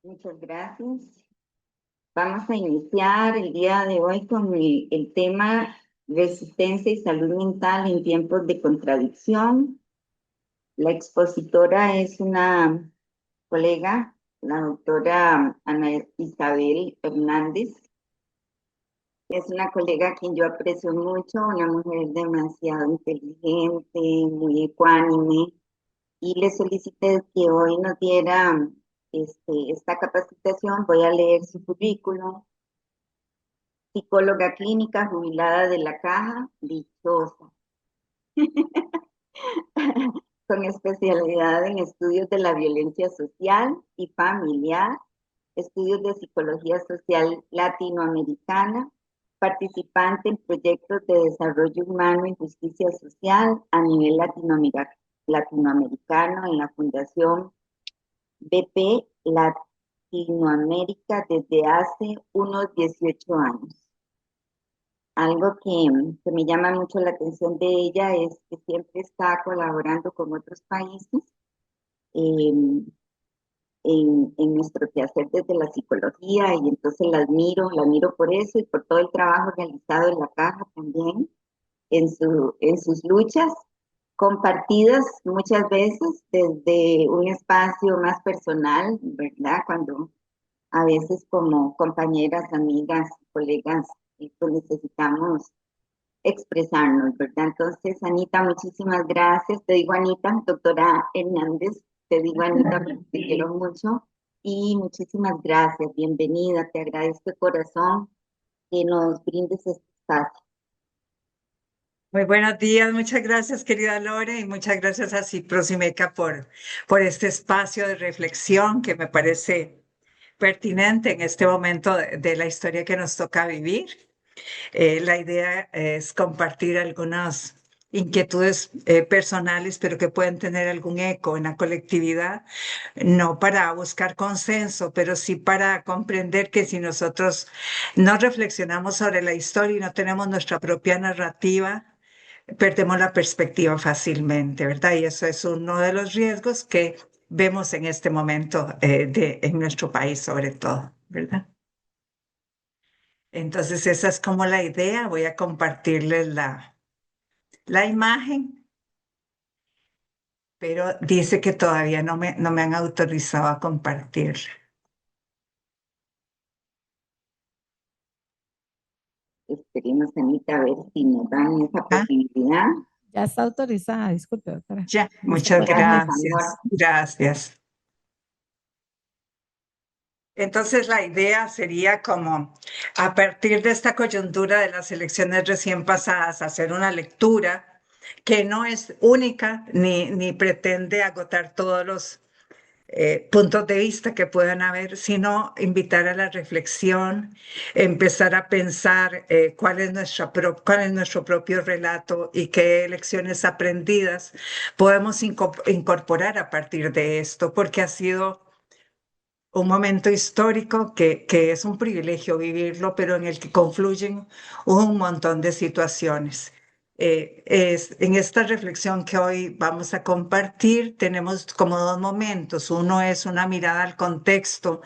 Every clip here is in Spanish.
Muchas gracias. Vamos a iniciar el día de hoy con el tema resistencia y salud mental en tiempos de contradicción. La expositora es una colega, la doctora Ana Isabel Hernández. Es una colega a quien yo aprecio mucho, una mujer demasiado inteligente, muy ecuánime, y le solicité que hoy nos diera esta capacitación. Voy a leer su currículum. Psicóloga clínica jubilada de la Caja, dichosa, con especialidad en estudios de la violencia social y familiar, estudios de psicología social latinoamericana, participante en proyectos de desarrollo humano y justicia social a nivel latinoamericano en la Fundación BP Latinoamérica desde hace unos 18 años. Algo que me llama mucho la atención de ella es que siempre está colaborando con otros países eh, en nuestro quehacer desde la psicología, y entonces la admiro por eso y por todo el trabajo realizado en la Caja también, en sus luchas compartidas muchas veces desde un espacio más personal, ¿verdad? Cuando a veces como compañeras, amigas, colegas, pues necesitamos expresarnos, ¿verdad? Entonces, Anita, muchísimas gracias. Te digo Anita, doctora Hernández, te digo Anita, porque te quiero mucho. Y muchísimas gracias, bienvenida, te agradezco de corazón que nos brindes este espacio. Muy buenos días, muchas gracias querida Lore y muchas gracias a Ciprosimeca por este espacio de reflexión que me parece pertinente en este momento de la historia que nos toca vivir. La idea es compartir algunas inquietudes personales, pero que pueden tener algún eco en la colectividad, no para buscar consenso, pero sí para comprender que si nosotros no reflexionamos sobre la historia y no tenemos nuestra propia narrativa, perdemos la perspectiva fácilmente, ¿verdad? Y eso es uno de los riesgos que vemos en este momento en nuestro país, sobre todo, ¿verdad? Entonces, esa es como la idea. Voy a compartirles la imagen, pero dice que todavía no me han autorizado a compartirla. Esperemos, Anita, a ver si nos dan esa Ah, posibilidad. Ya está autorizada, disculpe, doctora. ya, Dice muchas por acá. Gracias, amor. gracias, gracias. Entonces la idea sería como a partir de esta coyuntura de las elecciones recién pasadas, hacer una lectura que no es única ni pretende agotar todos los puntos de vista que puedan haber, sino invitar a la reflexión, empezar a pensar cuál es nuestro propio relato y qué lecciones aprendidas podemos incorporar a partir de esto, porque ha sido un momento histórico que es un privilegio vivirlo, pero en el que confluyen un montón de situaciones. En esta reflexión que hoy vamos a compartir, tenemos como dos momentos. Uno es una mirada al contexto,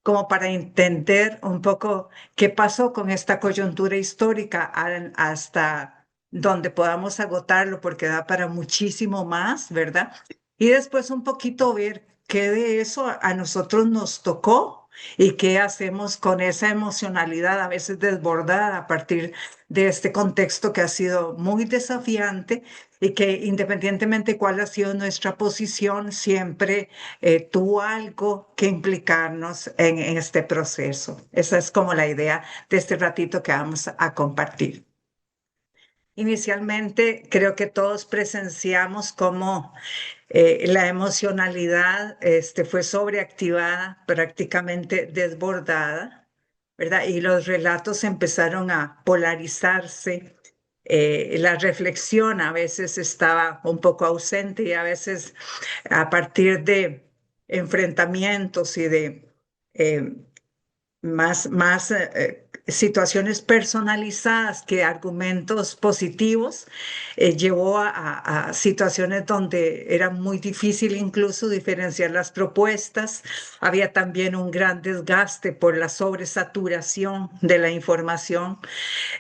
como para entender un poco qué pasó con esta coyuntura histórica hasta donde podamos agotarlo, porque da para muchísimo más, ¿verdad? Y después un poquito ver qué de eso a nosotros nos tocó y qué hacemos con esa emocionalidad a veces desbordada a partir de este contexto que ha sido muy desafiante y que independientemente cuál ha sido nuestra posición, siempre tuvo algo que implicarnos en este proceso. Esa es como la idea de este ratito que vamos a compartir. Inicialmente, creo que todos presenciamos cómo la emocionalidad fue sobreactivada, prácticamente desbordada, ¿verdad? Y los relatos empezaron a polarizarse. La reflexión a veces estaba un poco ausente y a veces a partir de enfrentamientos y de eh, más situaciones personalizadas que argumentos positivos, llevó a situaciones donde era muy difícil incluso diferenciar las propuestas. Había también un gran desgaste por la sobresaturación de la información.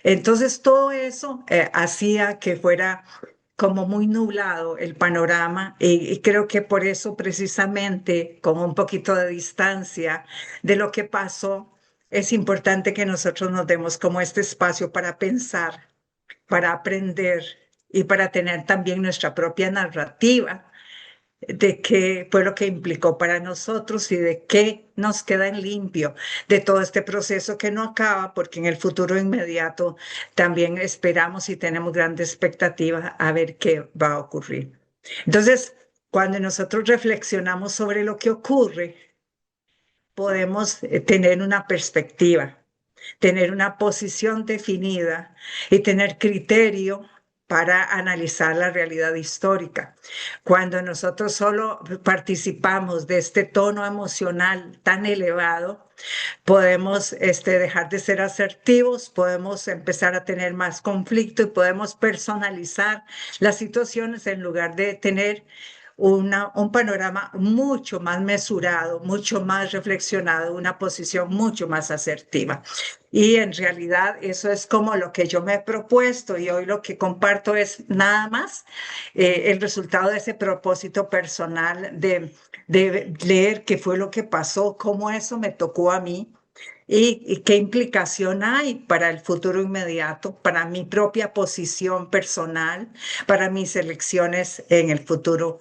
Entonces, todo eso hacía que fuera como muy nublado el panorama y creo que por eso precisamente, con un poquito de distancia de lo que pasó, es importante que nosotros nos demos como este espacio para pensar, para aprender y para tener también nuestra propia narrativa de qué fue lo que implicó para nosotros y de qué nos queda en limpio de todo este proceso que no acaba, porque en el futuro inmediato también esperamos y tenemos grandes expectativas a ver qué va a ocurrir. Entonces, cuando nosotros reflexionamos sobre lo que ocurre, podemos tener una perspectiva, tener una posición definida y tener criterio para analizar la realidad histórica. Cuando nosotros solo participamos de este tono emocional tan elevado, podemos dejar de ser asertivos, podemos empezar a tener más conflicto y podemos personalizar las situaciones en lugar de tener un panorama mucho más mesurado, mucho más reflexionado, una posición mucho más asertiva. Y en realidad eso es como lo que yo me he propuesto y hoy lo que comparto es nada más el resultado de ese propósito personal de leer qué fue lo que pasó, cómo eso me tocó a mí. Y qué implicación hay para el futuro inmediato, para mi propia posición personal, para mis elecciones en el futuro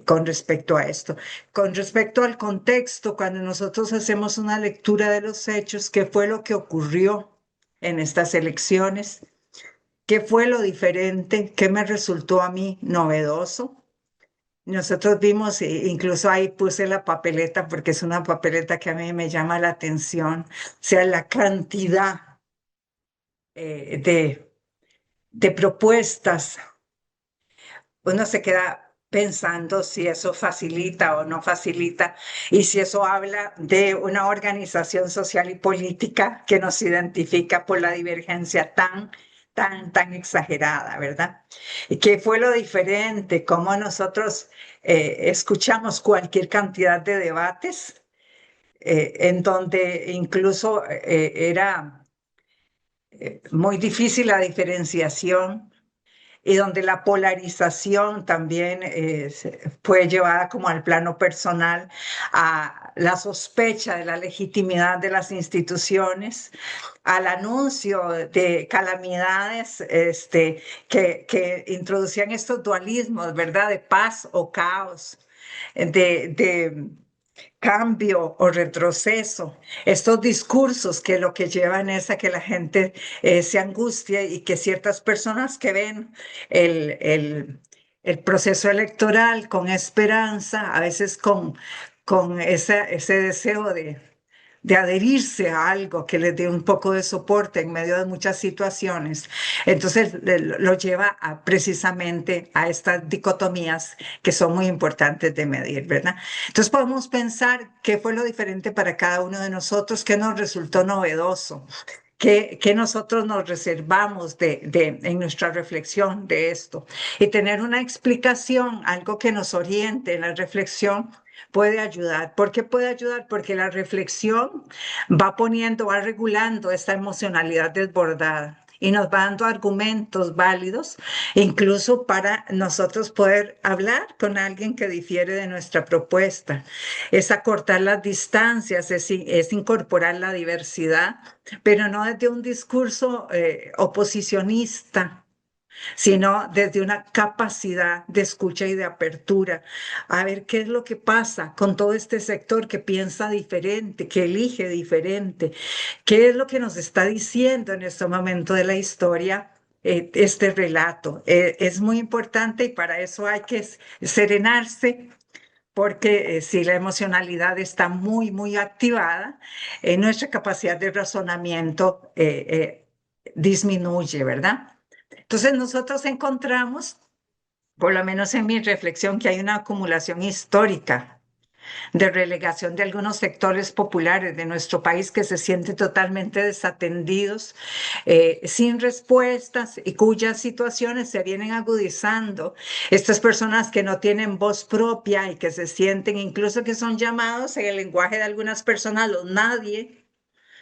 con respecto a esto. Con respecto al contexto, cuando nosotros hacemos una lectura de los hechos, ¿qué fue lo que ocurrió en estas elecciones? ¿Qué fue lo diferente? ¿Qué me resultó a mí novedoso? Nosotros vimos, incluso ahí puse la papeleta porque es una papeleta que a mí me llama la atención, o sea, la cantidad eh, de, de propuestas. Uno se queda pensando si eso facilita o no facilita y si eso habla de una organización social y política que nos identifica por la divergencia tan exagerada, ¿verdad? ¿Y qué fue lo diferente? ¿Cómo nosotros escuchamos cualquier cantidad de debates en donde incluso era muy difícil la diferenciación? Y donde la polarización también fue llevada como al plano personal, a la sospecha de la legitimidad de las instituciones, al anuncio de calamidades que introducían estos dualismos, ¿verdad? De paz o caos, de cambio o retroceso, estos discursos que lo que llevan es a que la gente se angustie y que ciertas personas que ven el, el, el proceso electoral con esperanza, a veces con ese deseo de adherirse a algo que les dé un poco de soporte en medio de muchas situaciones. Entonces lo lleva precisamente a estas dicotomías que son muy importantes de medir, ¿verdad? Entonces podemos pensar qué fue lo diferente para cada uno de nosotros, qué nos resultó novedoso. Que nosotros nos reservamos en nuestra reflexión de esto y tener una explicación, algo que nos oriente en la reflexión puede ayudar. ¿Por qué puede ayudar? Porque la reflexión va regulando esta emocionalidad desbordada y nos va dando argumentos válidos, incluso para nosotros poder hablar con alguien que difiere de nuestra propuesta. Es acortar las distancias, es incorporar la diversidad, pero no desde un discurso oposicionista, sino desde una capacidad de escucha y de apertura, a ver qué es lo que pasa con todo este sector que piensa diferente, que elige diferente, qué es lo que nos está diciendo en este momento de la historia. Este relato es muy importante y para eso hay que serenarse, porque si la emocionalidad está muy activada, nuestra capacidad de razonamiento disminuye, ¿verdad? Entonces nosotros encontramos, por lo menos en mi reflexión, que hay una acumulación histórica de relegación de algunos sectores populares de nuestro país que se sienten totalmente desatendidos, sin respuestas y cuyas situaciones se vienen agudizando. Estas personas que no tienen voz propia y que se sienten incluso que son llamados en el lenguaje de algunas personas los nadie,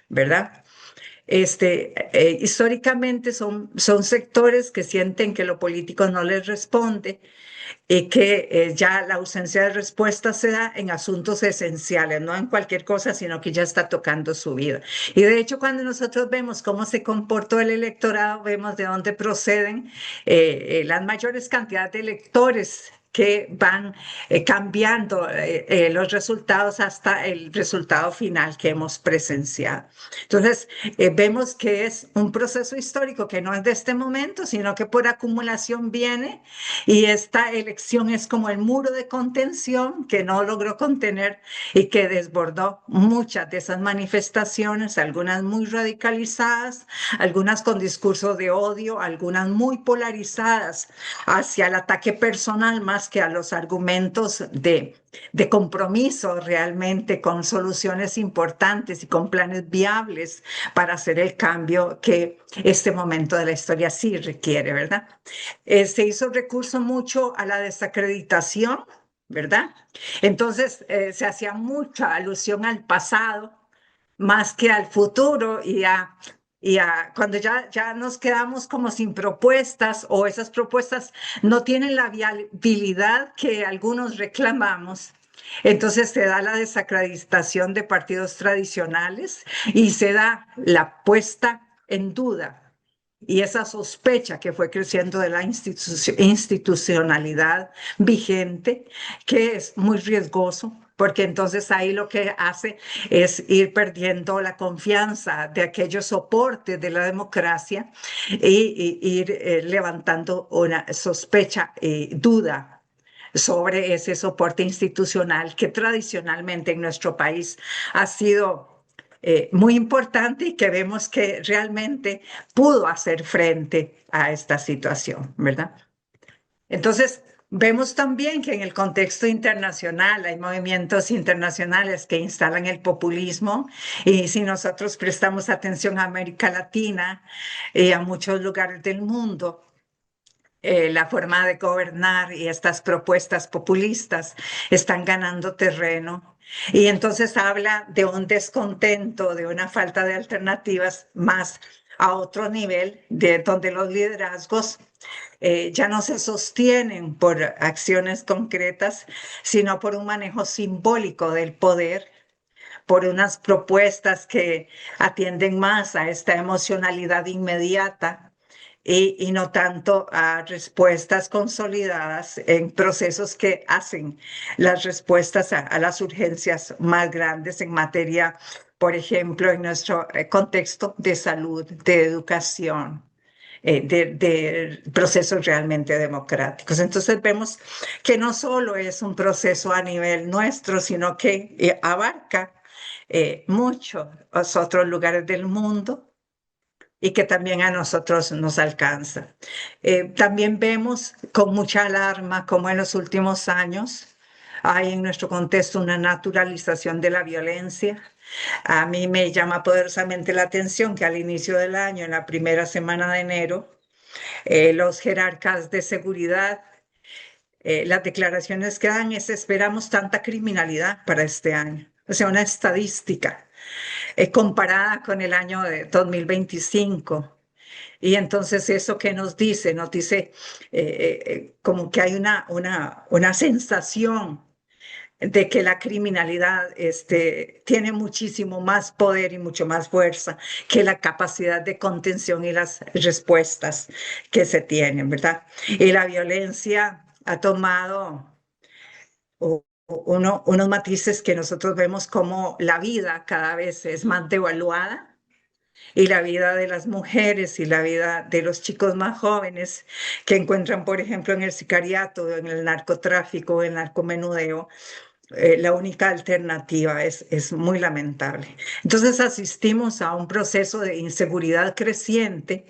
¿verdad? Históricamente son sectores que sienten que lo político no les responde y que ya la ausencia de respuesta se da en asuntos esenciales, no en cualquier cosa, sino que ya está tocando su vida. Y de hecho, cuando nosotros vemos cómo se comportó el electorado, vemos de dónde proceden las mayores cantidades de electores que van cambiando los resultados hasta el resultado final que hemos presenciado. Entonces, vemos que es un proceso histórico que no es de este momento, sino que por acumulación viene, y esta elección es como el muro de contención que no logró contener y que desbordó muchas de esas manifestaciones, algunas muy radicalizadas, algunas con discurso de odio, algunas muy polarizadas hacia el ataque personal más que a los argumentos de compromiso realmente con soluciones importantes y con planes viables para hacer el cambio que este momento de la historia sí requiere, ¿verdad? Se hizo recurso mucho a la desacreditación, ¿verdad? Entonces se hacía mucha alusión al pasado más que al futuro cuando ya nos quedamos como sin propuestas o esas propuestas no tienen la viabilidad que algunos reclamamos. Entonces se da la desacreditación de partidos tradicionales y se da la puesta en duda y esa sospecha que fue creciendo de la institucionalidad vigente, que es muy riesgoso, porque entonces ahí lo que hace es ir perdiendo la confianza de aquellos soportes de la democracia y ir levantando una sospecha y duda sobre ese soporte institucional que tradicionalmente en nuestro país ha sido muy importante y que vemos que realmente pudo hacer frente a esta situación, ¿verdad? Entonces, vemos también que en el contexto internacional hay movimientos internacionales que instalan el populismo y si nosotros prestamos atención a América Latina y a muchos lugares del mundo, la forma de gobernar y estas propuestas populistas están ganando terreno. Y entonces habla de un descontento, de una falta de alternativas más a otro nivel, de donde los liderazgos ya no se sostienen por acciones concretas, sino por un manejo simbólico del poder, por unas propuestas que atienden más a esta emocionalidad inmediata y no tanto a respuestas consolidadas en procesos que hacen las respuestas a las urgencias más grandes en materia, por ejemplo, en nuestro contexto de salud, de educación. De procesos realmente democráticos. Entonces vemos que no solo es un proceso a nivel nuestro, sino que abarca muchos otros lugares del mundo y que también a nosotros nos alcanza. También vemos con mucha alarma cómo en los últimos años hay en nuestro contexto una naturalización de la violencia. A mí me llama poderosamente la atención que al inicio del año, en la primera semana de enero, los jerarcas de seguridad, las declaraciones que dan es esperamos tanta criminalidad para este año. O sea, una estadística comparada con el año de 2025. Y entonces eso que nos dice, como que hay una sensación de que la criminalidad tiene muchísimo más poder y mucho más fuerza que la capacidad de contención y las respuestas que se tienen, ¿verdad? Y la violencia ha tomado unos matices que nosotros vemos como la vida cada vez es más devaluada y la vida de las mujeres y la vida de los chicos más jóvenes que encuentran, por ejemplo, en el sicariato, en el narcotráfico, en el narcomenudeo, la única alternativa es muy lamentable. Entonces asistimos a un proceso de inseguridad creciente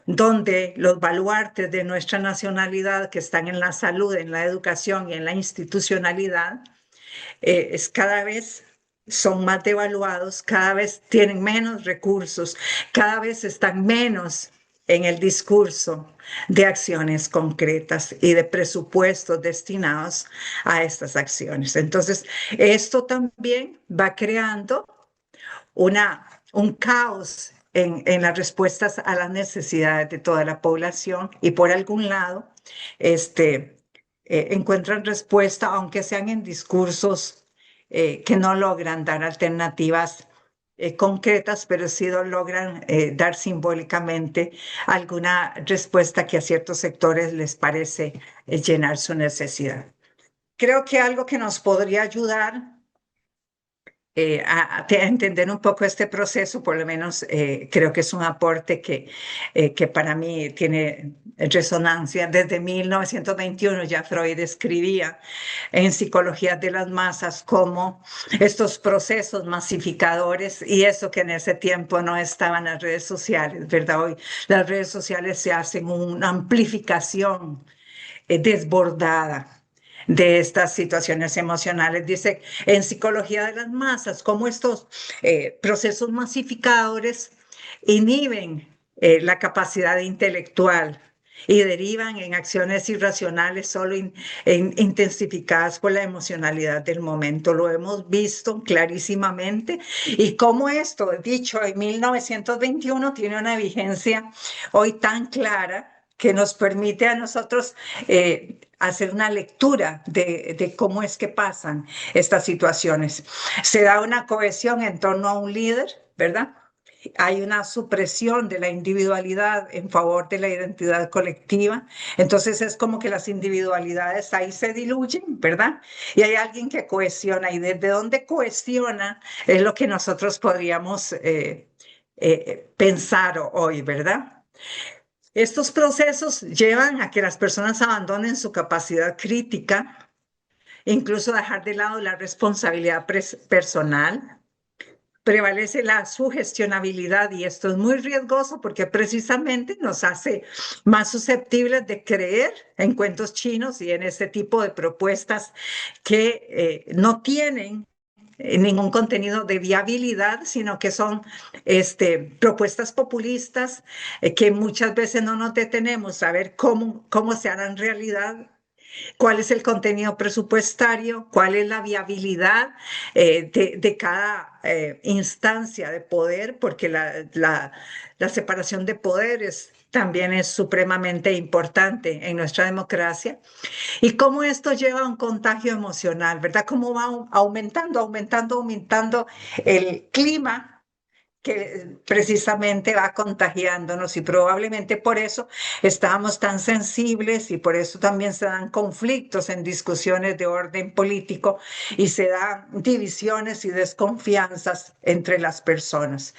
donde los baluartes de nuestra nacionalidad que están en la salud, en la educación y en la institucionalidad es cada vez son más devaluados, cada vez tienen menos recursos, cada vez están menos en el discurso de acciones concretas y de presupuestos destinados a estas acciones. Entonces, esto también va creando un caos en las respuestas a las necesidades de toda la población y por algún lado encuentran respuesta, aunque sean en discursos que no logran dar alternativas concretas, pero sí logran dar simbólicamente alguna respuesta que a ciertos sectores les parece llenar su necesidad. Creo que algo que nos podría ayudar a entender un poco este proceso, por lo menos creo que es un aporte que para mí tiene resonancia. Desde 1921 ya Freud escribía en Psicología de las Masas cómo estos procesos masificadores, y eso que en ese tiempo no estaban las redes sociales, ¿verdad? Hoy las redes sociales se hacen una amplificación desbordada de estas situaciones emocionales. Dice en Psicología de las Masas cómo estos procesos masificadores inhiben la capacidad intelectual y derivan en acciones irracionales solo intensificadas por la emocionalidad del momento. Lo hemos visto clarísimamente y cómo esto, dicho en 1921, tiene una vigencia hoy tan clara que nos permite a nosotros hacer una lectura de cómo es que pasan estas situaciones. Se da una cohesión en torno a un líder, ¿verdad? Hay una supresión de la individualidad en favor de la identidad colectiva. Entonces es como que las individualidades ahí se diluyen, ¿verdad? Y hay alguien que cohesiona. Y desde dónde cohesiona es lo que nosotros podríamos pensar hoy, ¿verdad? Estos procesos llevan a que las personas abandonen su capacidad crítica, incluso dejar de lado la responsabilidad personal. Prevalece la sugestionabilidad y esto es muy riesgoso porque precisamente nos hace más susceptibles de creer en cuentos chinos y en este tipo de propuestas que no tienen ningún contenido de viabilidad, sino que son propuestas populistas que muchas veces no nos detenemos a ver cómo se harán realidad, cuál es el contenido presupuestario, cuál es la viabilidad de cada instancia de poder, porque la separación de poderes también es supremamente importante en nuestra democracia, y cómo esto lleva a un contagio emocional, ¿verdad? Cómo va aumentando el clima que precisamente va contagiándonos y probablemente por eso estamos tan sensibles y por eso también se dan conflictos en discusiones de orden político y se dan divisiones y desconfianzas entre las personas.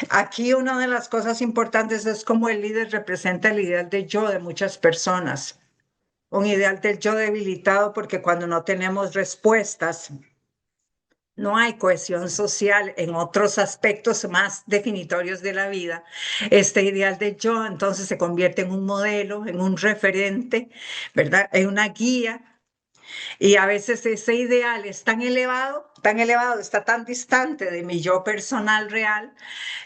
Aquí una de las cosas importantes es cómo el líder representa el ideal de yo de muchas personas. Un ideal del yo debilitado porque cuando no tenemos respuestas, no hay cohesión social en otros aspectos más definitorios de la vida. Este ideal de yo entonces se convierte en un modelo, en un referente, ¿verdad? En una guía. Y a veces ese ideal es tan elevado, está tan distante de mi yo personal real,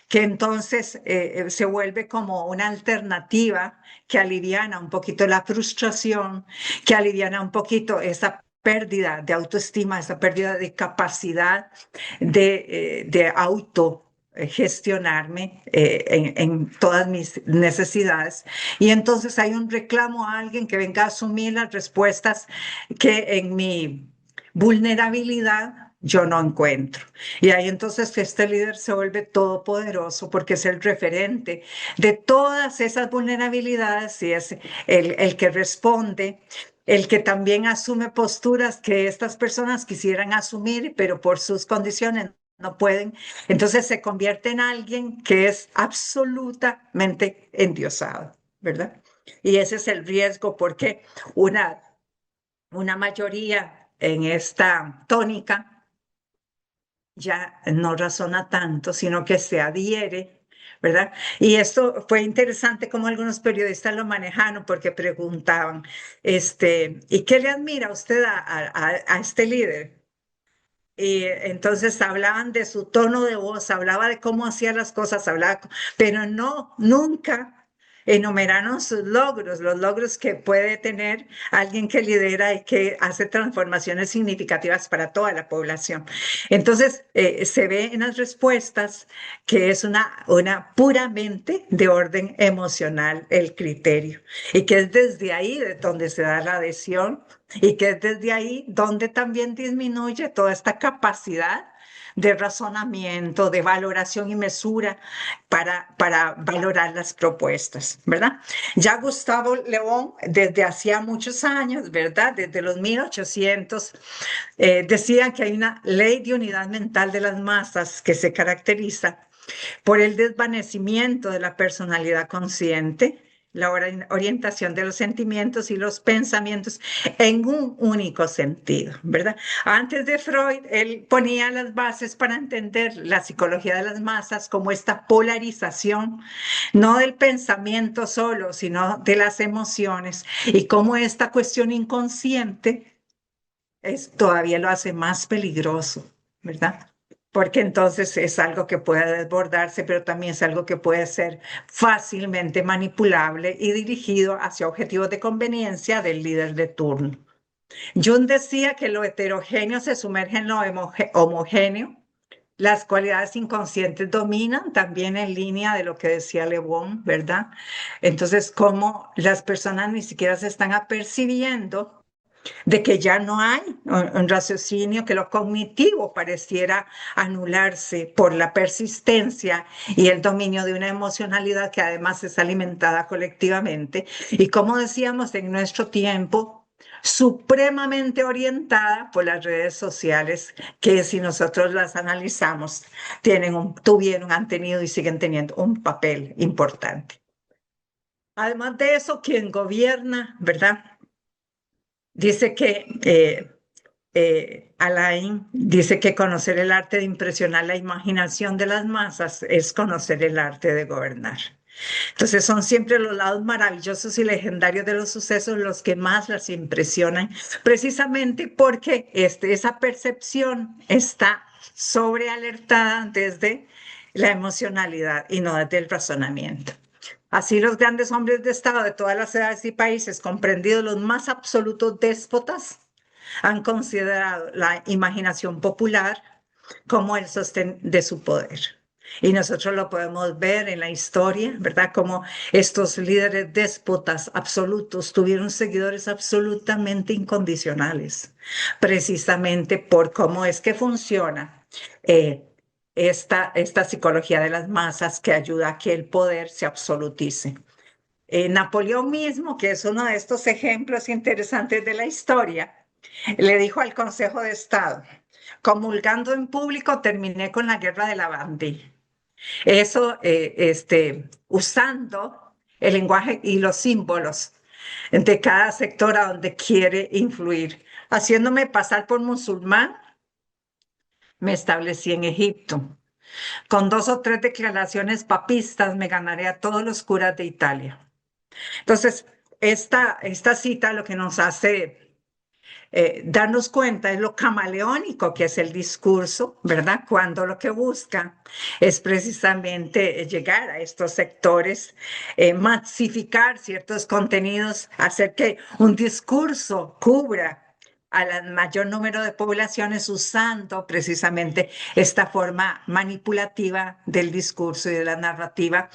que entonces se vuelve como una alternativa que aliviana un poquito la frustración, que aliviana un poquito esa pérdida de autoestima, esa pérdida de capacidad de autogestionarme en todas mis necesidades. Y entonces hay un reclamo a alguien que venga a asumir las respuestas que en mi vulnerabilidad yo no encuentro. Y ahí entonces este líder se vuelve todopoderoso porque es el referente de todas esas vulnerabilidades y es el que responde, el que también asume posturas que estas personas quisieran asumir, pero por sus condiciones no pueden. Entonces se convierte en alguien que es absolutamente endiosado, ¿verdad? Y ese es el riesgo porque una mayoría en esta tónica ya no razona tanto, sino que se adhiere, ¿verdad? Y esto fue interesante como algunos periodistas lo manejaron porque preguntaban, ¿y qué le admira usted a este líder? Y entonces hablaban de su tono de voz, hablaba de cómo hacía las cosas, pero no, nunca enumeraron sus logros, los logros que puede tener alguien que lidera y que hace transformaciones significativas para toda la población. Entonces, se ve en las respuestas que es una puramente de orden emocional el criterio y que es desde ahí de donde se da la adhesión y que es desde ahí donde también disminuye toda esta capacidad de razonamiento, de valoración y mesura para valorar las propuestas, ¿verdad? Ya Gustavo León, desde hacía muchos años, ¿verdad? Desde los 1800, decía que hay una ley de unidad mental de las masas que se caracteriza por el desvanecimiento de la personalidad consciente, la orientación de los sentimientos y los pensamientos en un único sentido, ¿verdad? Antes de Freud, él ponía las bases para entender la psicología de las masas como esta polarización, no del pensamiento solo, sino de las emociones, y cómo esta cuestión inconsciente todavía lo hace más peligroso, ¿verdad? Porque entonces es algo que puede desbordarse, pero también es algo que puede ser fácilmente manipulable y dirigido hacia objetivos de conveniencia del líder de turno. Jung decía que lo heterogéneo se sumerge en lo homogéneo. Las cualidades inconscientes dominan también en línea de lo que decía Le Bon, ¿verdad? Entonces, cómo las personas ni siquiera se están apercibiendo de que ya no hay un raciocinio, que lo cognitivo pareciera anularse por la persistencia y el dominio de una emocionalidad que además es alimentada colectivamente y, como decíamos, en nuestro tiempo, supremamente orientada por las redes sociales, que si nosotros las analizamos, tuvieron, han tenido y siguen teniendo un papel importante. Además de eso, quien gobierna, ¿verdad? Dice que Alain dice que conocer el arte de impresionar la imaginación de las masas es conocer el arte de gobernar. Entonces son siempre los lados maravillosos y legendarios de los sucesos los que más las impresionan, precisamente porque esa percepción está sobrealertada desde la emocionalidad y no desde el razonamiento. Así los grandes hombres de Estado de todas las edades y países, comprendidos los más absolutos déspotas, han considerado la imaginación popular como el sostén de su poder. Y nosotros lo podemos ver en la historia, ¿verdad? Como estos líderes déspotas absolutos tuvieron seguidores absolutamente incondicionales, precisamente por cómo es que funciona esta psicología de las masas que ayuda a que el poder se absolutice. Napoleón mismo, que es uno de estos ejemplos interesantes de la historia, le dijo al Consejo de Estado: comulgando en público, terminé con la guerra de la Vendée. Eso, usando el lenguaje y los símbolos de cada sector a donde quiere influir. Haciéndome pasar por musulmán, me establecí en Egipto. Con 2 o 3 declaraciones papistas me ganaré a todos los curas de Italia. Entonces, esta cita lo que nos hace darnos cuenta es lo camaleónico que es el discurso, ¿verdad? Cuando lo que busca es precisamente llegar a estos sectores, masificar ciertos contenidos, hacer que un discurso cubra al mayor número de poblaciones usando precisamente esta forma manipulativa del discurso y de la narrativa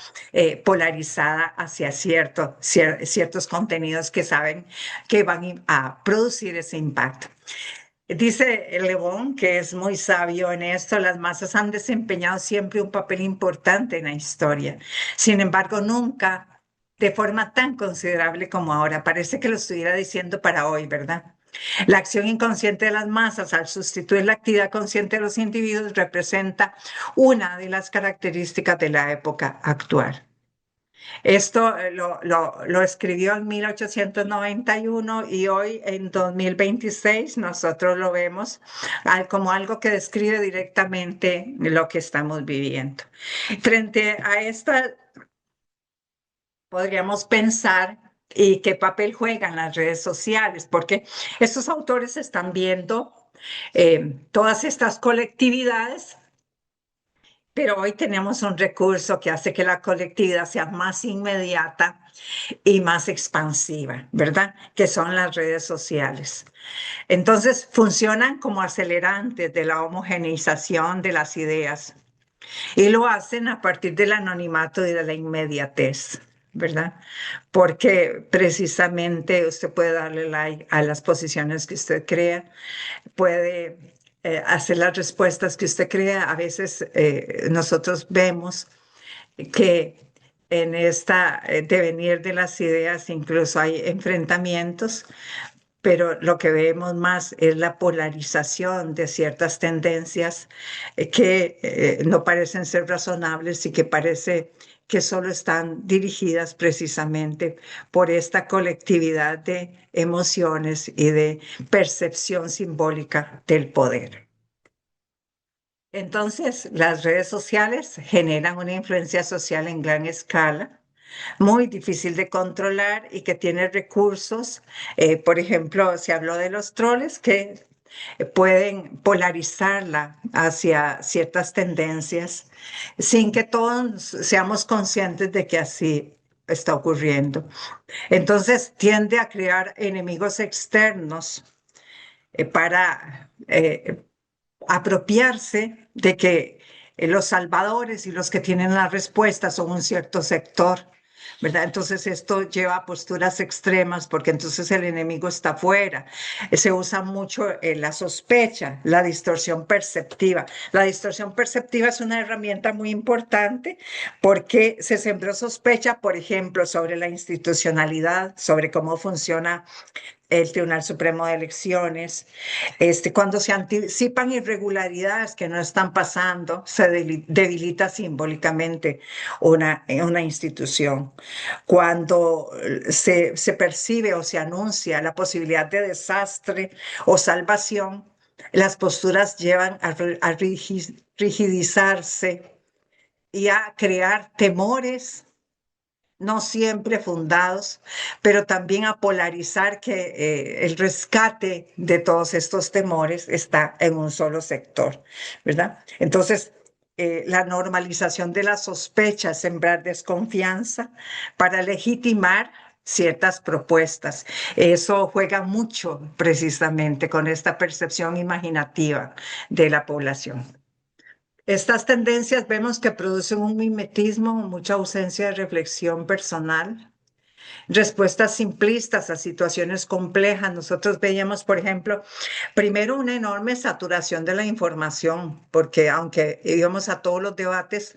polarizada hacia ciertos contenidos que saben que van a producir ese impacto. Dice Le Bon, que es muy sabio en esto: las masas han desempeñado siempre un papel importante en la historia. Sin embargo, nunca de forma tan considerable como ahora. Parece que lo estuviera diciendo para hoy, ¿verdad? La acción inconsciente de las masas al sustituir la actividad consciente de los individuos representa una de las características de la época actual. Esto lo escribió en 1891 y hoy en 2026 nosotros lo vemos como algo que describe directamente lo que estamos viviendo. Frente a esta, podríamos pensar y qué papel juegan las redes sociales, porque estos autores están viendo todas estas colectividades, pero hoy tenemos un recurso que hace que la colectividad sea más inmediata y más expansiva, ¿verdad? Que son las redes sociales. Entonces, funcionan como acelerantes de la homogeneización de las ideas y lo hacen a partir del anonimato y de la inmediatez, ¿verdad? Porque precisamente usted puede darle like a las posiciones que usted crea, puede hacer las respuestas que usted crea. A veces nosotros vemos que en esta devenir de las ideas incluso hay enfrentamientos, pero lo que vemos más es la polarización de ciertas tendencias que no parecen ser razonables y que parece que solo están dirigidas precisamente por esta colectividad de emociones y de percepción simbólica del poder. Entonces, las redes sociales generan una influencia social en gran escala, muy difícil de controlar y que tiene recursos. Por ejemplo, se habló de los troles que pueden polarizarla hacia ciertas tendencias sin que todos seamos conscientes de que así está ocurriendo. Entonces, tiende a crear enemigos externos para apropiarse de que los salvadores y los que tienen la respuesta son un cierto sector, ¿verdad? Entonces esto lleva a posturas extremas porque entonces el enemigo está afuera. Se usa mucho la sospecha, la distorsión perceptiva. La distorsión perceptiva es una herramienta muy importante porque se sembró sospecha, por ejemplo, sobre la institucionalidad, sobre cómo funciona el Tribunal Supremo de Elecciones. Cuando se anticipan irregularidades que no están pasando, se debilita simbólicamente una institución. Cuando se percibe o se anuncia la posibilidad de desastre o salvación, las posturas llevan a rigidizarse y a crear temores no siempre fundados, pero también a polarizar que el rescate de todos estos temores está en un solo sector, ¿verdad? Entonces, la normalización de la sospecha, sembrar desconfianza para legitimar ciertas propuestas. Eso juega mucho precisamente con esta percepción imaginativa de la población. Estas tendencias vemos que producen un mimetismo, mucha ausencia de reflexión personal, respuestas simplistas a situaciones complejas. Nosotros veíamos, por ejemplo, primero una enorme saturación de la información, porque aunque íbamos a todos los debates,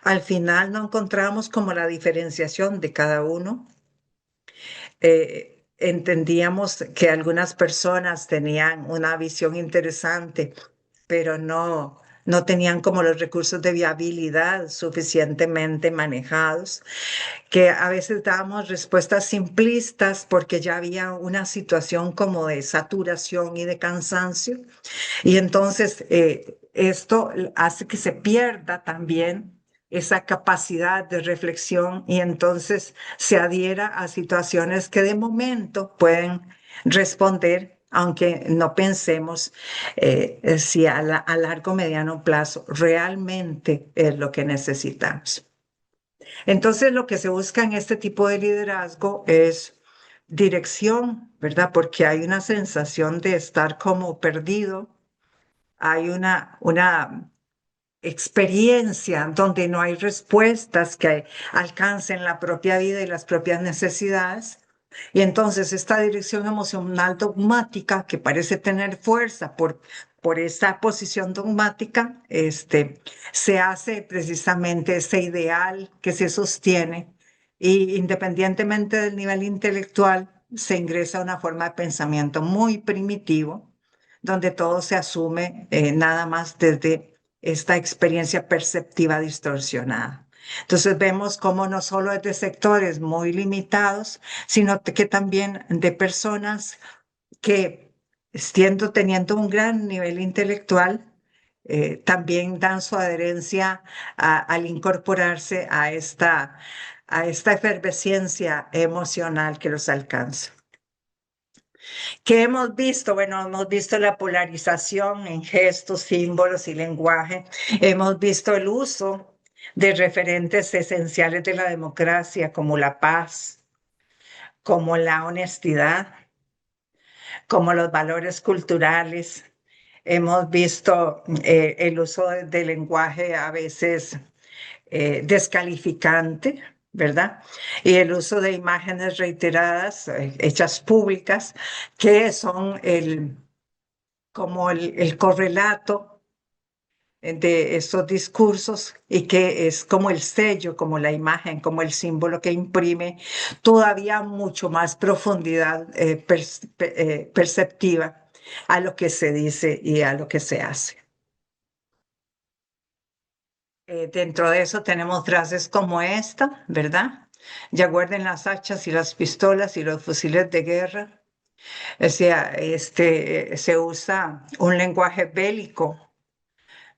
al final no encontrábamos como la diferenciación de cada uno. Entendíamos que algunas personas tenían una visión interesante, pero no tenían como los recursos de viabilidad suficientemente manejados, que a veces dábamos respuestas simplistas porque ya había una situación como de saturación y de cansancio. Y entonces esto hace que se pierda también esa capacidad de reflexión y entonces se adhiera a situaciones que de momento pueden responder, aunque no pensemos si a largo o mediano plazo realmente es lo que necesitamos. Entonces lo que se busca en este tipo de liderazgo es dirección, ¿verdad? Porque hay una sensación de estar como perdido, hay una experiencia donde no hay respuestas que alcancen la propia vida y las propias necesidades. Y entonces esta dirección emocional dogmática que parece tener fuerza por esta posición dogmática, se hace precisamente ese ideal que se sostiene y independientemente del nivel intelectual, se ingresa a una forma de pensamiento muy primitivo, donde todo se asume nada más desde esta experiencia perceptiva distorsionada. Entonces vemos cómo no solo es de sectores muy limitados, sino que también de personas que, teniendo un gran nivel intelectual, también dan su adherencia al incorporarse a esta efervescencia emocional que los alcanza. ¿Qué hemos visto? Bueno, hemos visto la polarización en gestos, símbolos y lenguaje. Hemos visto el uso de referentes esenciales de la democracia, como la paz, como la honestidad, como los valores culturales. Hemos visto el uso del lenguaje a veces descalificante, ¿verdad? Y el uso de imágenes reiteradas, hechas públicas, que son como el correlato de estos discursos y que es como el sello, como la imagen, como el símbolo que imprime todavía mucho más profundidad perceptiva a lo que se dice y a lo que se hace. Dentro de eso tenemos frases como esta, ¿verdad? Ya guarden las hachas y las pistolas y los fusiles de guerra. O sea, se usa un lenguaje bélico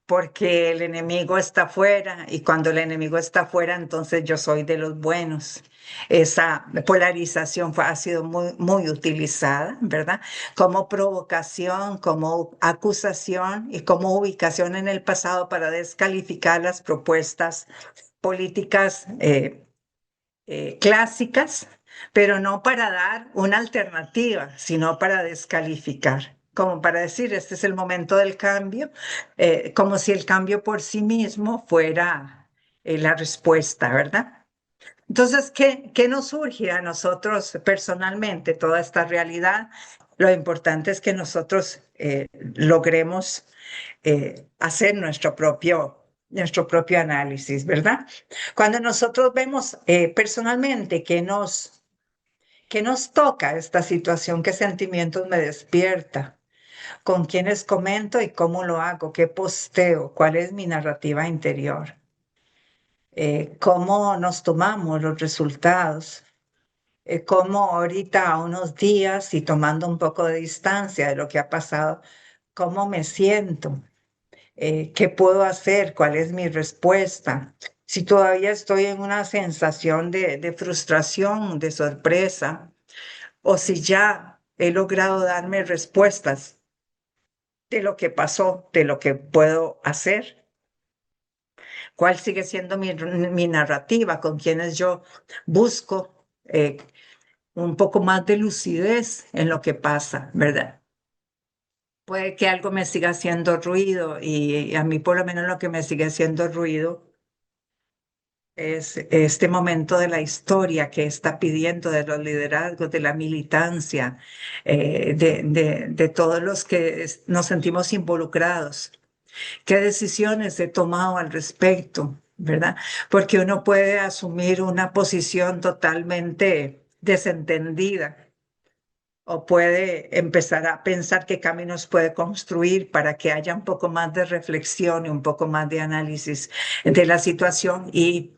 porque el enemigo está afuera y cuando el enemigo está afuera, entonces yo soy de los buenos. Esa polarización ha sido muy, muy utilizada, ¿verdad? Como provocación, como acusación y como ubicación en el pasado para descalificar las propuestas políticas clásicas, pero no para dar una alternativa, sino para descalificar, como para decir, este es el momento del cambio, como si el cambio por sí mismo fuera la respuesta, ¿verdad? Entonces, ¿qué nos surge a nosotros personalmente toda esta realidad? Lo importante es que nosotros logremos hacer nuestro propio análisis, ¿verdad? Cuando nosotros vemos personalmente que nos toca esta situación, qué sentimientos me despierta, con quiénes comento y cómo lo hago, qué posteo, cuál es mi narrativa interior, cómo nos tomamos los resultados, cómo ahorita a unos días y tomando un poco de distancia de lo que ha pasado, cómo me siento. ¿Qué puedo hacer? ¿Cuál es mi respuesta? Si todavía estoy en una sensación de frustración, de sorpresa, o si ya he logrado darme respuestas de lo que pasó, de lo que puedo hacer, cuál sigue siendo mi narrativa, con quienes yo busco un poco más de lucidez en lo que pasa, ¿verdad? Puede que algo me siga haciendo ruido y a mí por lo menos lo que me sigue haciendo ruido es este momento de la historia que está pidiendo de los liderazgos, de la militancia, de todos los que nos sentimos involucrados. ¿Qué decisiones he tomado al respecto? ¿Verdad? Porque uno puede asumir una posición totalmente desentendida o puede empezar a pensar qué caminos puede construir para que haya un poco más de reflexión y un poco más de análisis de la situación y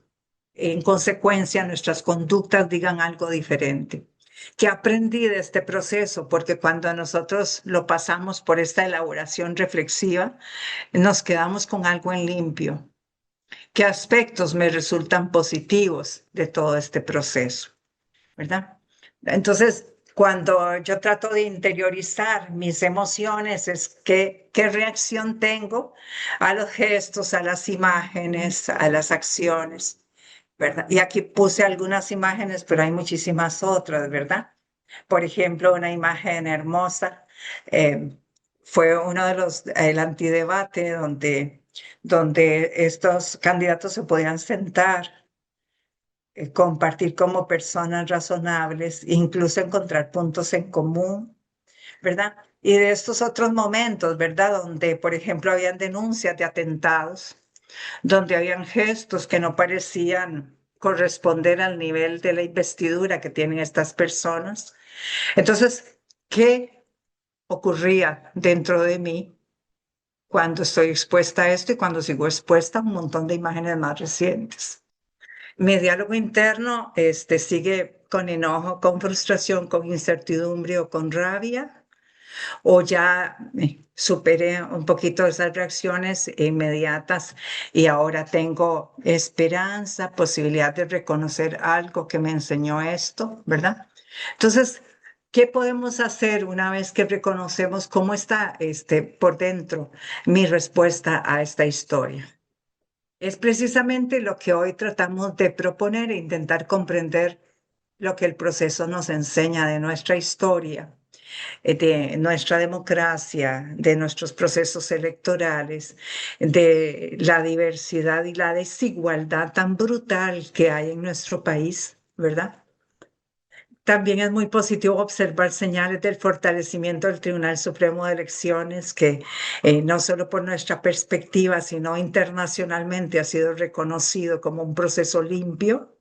en consecuencia nuestras conductas digan algo diferente. ¿Qué aprendí de este proceso? Porque cuando nosotros lo pasamos por esta elaboración reflexiva, nos quedamos con algo en limpio. ¿Qué aspectos me resultan positivos de todo este proceso? ¿Verdad? Entonces, cuando yo trato de interiorizar mis emociones, es qué reacción tengo a los gestos, a las imágenes, a las acciones, ¿verdad? Y aquí puse algunas imágenes, pero hay muchísimas otras, ¿verdad? Por ejemplo, una imagen hermosa fue uno de el antidebate donde estos candidatos se podían sentar, compartir como personas razonables, incluso encontrar puntos en común, ¿verdad? Y de estos otros momentos, ¿verdad? Donde, por ejemplo, habían denuncias de atentados, donde habían gestos que no parecían corresponder al nivel de la investidura que tienen estas personas. Entonces, ¿qué ocurría dentro de mí cuando estoy expuesta a esto y cuando sigo expuesta a un montón de imágenes más recientes? Mi diálogo interno sigue con enojo, con frustración, con incertidumbre o con rabia, o ya superé un poquito esas reacciones inmediatas y ahora tengo esperanza, posibilidad de reconocer algo que me enseñó esto, ¿verdad? Entonces, ¿Qué podemos hacer una vez que reconocemos cómo está por dentro mi respuesta a esta historia? Es precisamente lo que hoy tratamos de proponer e intentar comprender lo que el proceso nos enseña de nuestra historia, de nuestra democracia, de nuestros procesos electorales, de la diversidad y la desigualdad tan brutal que hay en nuestro país, ¿verdad? También es muy positivo observar señales del fortalecimiento del Tribunal Supremo de Elecciones, que no solo por nuestra perspectiva, sino internacionalmente ha sido reconocido como un proceso limpio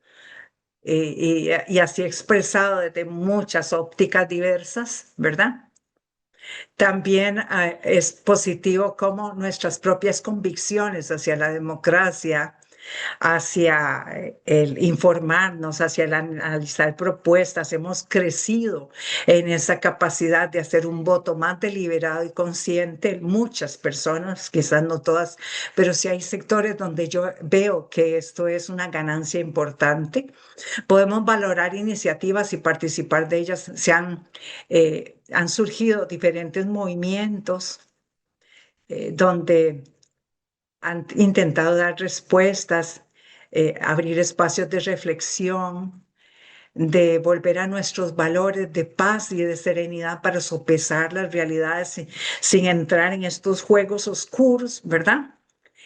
y así expresado desde muchas ópticas diversas, ¿verdad? También es positivo como nuestras propias convicciones hacia la democracia, hacia el informarnos, hacia el analizar propuestas. Hemos crecido en esa capacidad de hacer un voto más deliberado y consciente. Muchas personas, quizás no todas, pero sí hay sectores donde yo veo que esto es una ganancia importante. Podemos valorar iniciativas y participar de ellas. Han surgido diferentes movimientos donde han intentado dar respuestas, abrir espacios de reflexión, de volver a nuestros valores de paz y de serenidad para sopesar las realidades sin entrar en estos juegos oscuros, ¿verdad?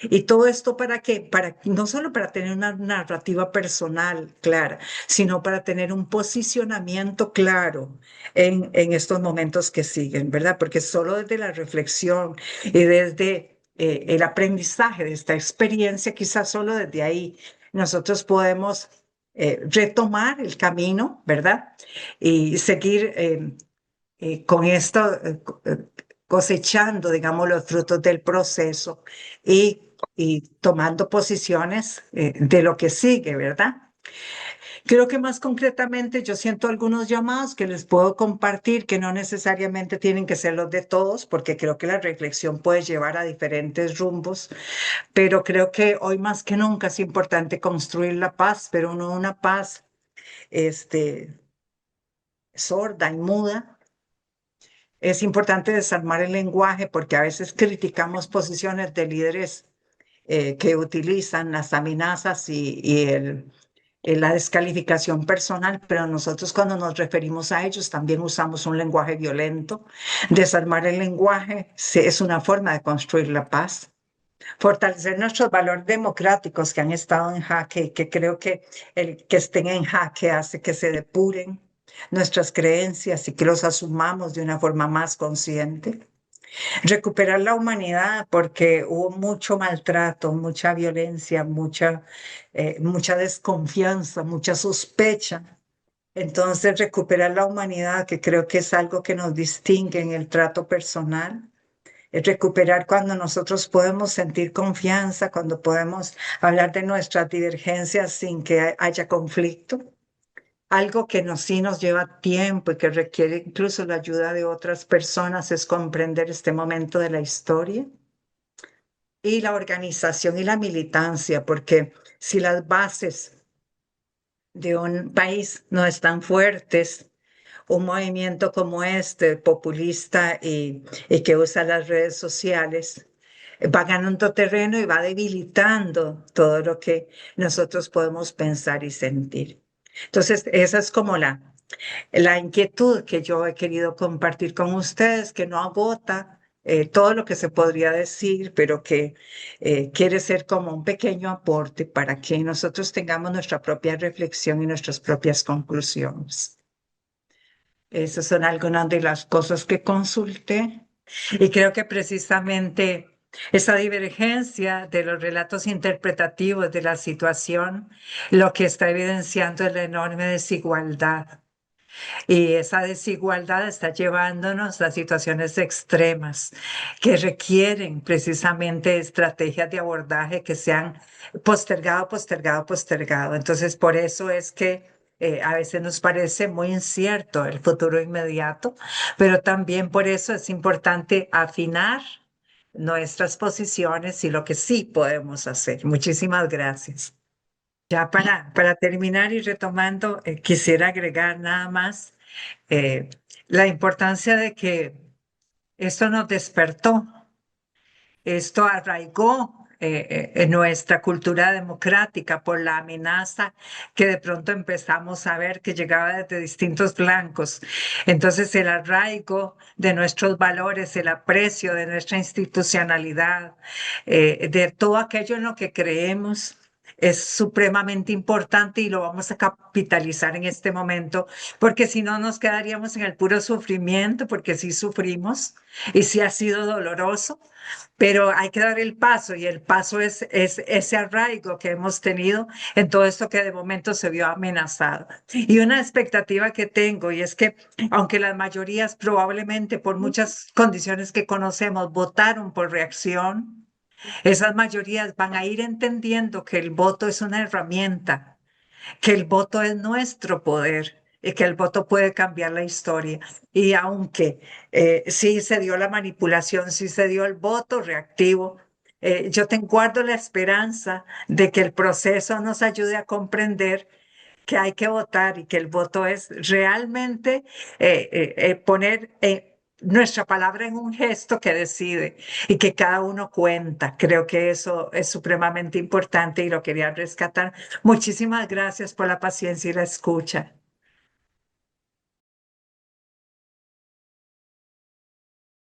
Y todo esto para qué? No solo para tener una narrativa personal clara, sino para tener un posicionamiento claro en estos momentos que siguen, ¿verdad? Porque solo desde la reflexión y desde el aprendizaje de esta experiencia, quizás solo desde ahí nosotros podemos retomar el camino, ¿verdad? Y seguir con esto, cosechando, digamos, los frutos del proceso y tomando posiciones de lo que sigue, ¿verdad? Creo que más concretamente yo siento algunos llamados que les puedo compartir que no necesariamente tienen que ser los de todos, porque creo que la reflexión puede llevar a diferentes rumbos, pero creo que hoy más que nunca es importante construir la paz, pero no una paz este, sorda y muda. Es importante desarmar el lenguaje porque a veces criticamos posiciones de líderes que utilizan las amenazas y la descalificación personal, pero nosotros cuando nos referimos a ellos también usamos un lenguaje violento. Desarmar el lenguaje es una forma de construir la paz. Fortalecer nuestros valores democráticos que han estado en jaque y que creo que el que estén en jaque hace que se depuren nuestras creencias y que los asumamos de una forma más consciente. Recuperar la humanidad porque hubo mucho maltrato, mucha violencia, mucha desconfianza, mucha sospecha. Entonces, recuperar la humanidad, que creo que es algo que nos distingue en el trato personal, es recuperar cuando nosotros podemos sentir confianza, cuando podemos hablar de nuestras divergencias sin que haya conflicto. Algo que sí nos lleva tiempo y que requiere incluso la ayuda de otras personas es comprender este momento de la historia y la organización y la militancia, porque si las bases de un país no están fuertes, un movimiento como este, populista y que usa las redes sociales, va ganando terreno y va debilitando todo lo que nosotros podemos pensar y sentir. Entonces, esa es como la inquietud que yo he querido compartir con ustedes, que no agota todo lo que se podría decir, pero que quiere ser como un pequeño aporte para que nosotros tengamos nuestra propia reflexión y nuestras propias conclusiones. Esas son algunas de las cosas que consulté y creo que precisamente esa divergencia de los relatos interpretativos de la situación lo que está evidenciando es la enorme desigualdad y esa desigualdad está llevándonos a situaciones extremas que requieren precisamente estrategias de abordaje que se han postergado, postergado, postergado. Entonces, por eso es que a veces nos parece muy incierto el futuro inmediato, pero también por eso es importante afinar nuestras posiciones y lo que sí podemos hacer. Muchísimas gracias. Ya para terminar y retomando, quisiera agregar nada más eh, la importancia de que esto nos despertó. Esto arraigó en nuestra cultura democrática por la amenaza que de pronto empezamos a ver que llegaba desde distintos blancos. Entonces, el arraigo de nuestros valores, el aprecio de nuestra institucionalidad, de todo aquello en lo que creemos. Es supremamente importante y lo vamos a capitalizar en este momento, porque si no nos quedaríamos en el puro sufrimiento, porque sí sufrimos y sí ha sido doloroso, pero hay que dar el paso y el paso es ese arraigo que hemos tenido en todo esto que de momento se vio amenazado. Y una expectativa que tengo y es que aunque las mayorías probablemente por muchas condiciones que conocemos votaron por reacción, esas mayorías van a ir entendiendo que el voto es una herramienta, que el voto es nuestro poder y que el voto puede cambiar la historia. Y aunque sí se dio la manipulación, sí se dio el voto reactivo, yo te guardo la esperanza de que el proceso nos ayude a comprender que hay que votar y que el voto es realmente poner nuestra palabra en un gesto que decide y que cada uno cuenta. Creo que eso es supremamente importante y lo quería rescatar. Muchísimas gracias por la paciencia y la escucha.